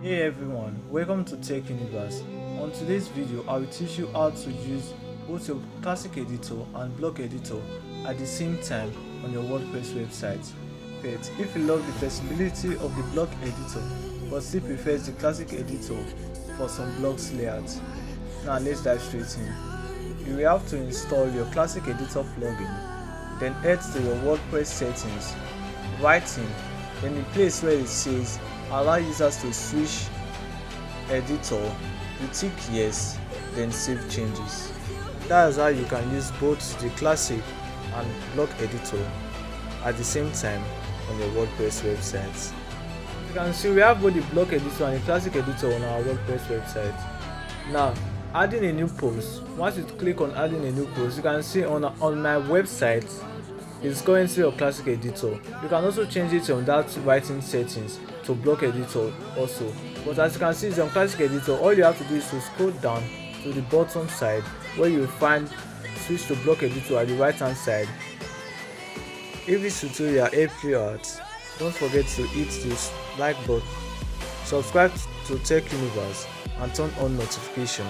Hey everyone, welcome to Tech Universe. On today's video, I will teach you how to use both your classic editor and block editor at the same time on your WordPress website. But if you love the flexibility of the block editor but still prefers the classic editor for some blocks layout, now let's dive straight in. You will have to install your classic editor plugin, then head to your WordPress settings, right then the place where it says allow users to switch editor, you tick yes, then save changes. That is how you can use both the classic and block editor at the same time on your WordPress website. You can see we have both the block editor and the classic editor on our WordPress website. Now, adding a new post. Once you click on adding a new post, you can see on my website it's currently your classic editor. You can also change it on that writing settings to block editor also. But as you can see, it's on classic editor. All you have to do is to scroll down to the bottom side where you will find switch to block editor at the right hand side. If this tutorial helped you out, don't forget to hit this like button, subscribe to Tech Universe and turn on notification.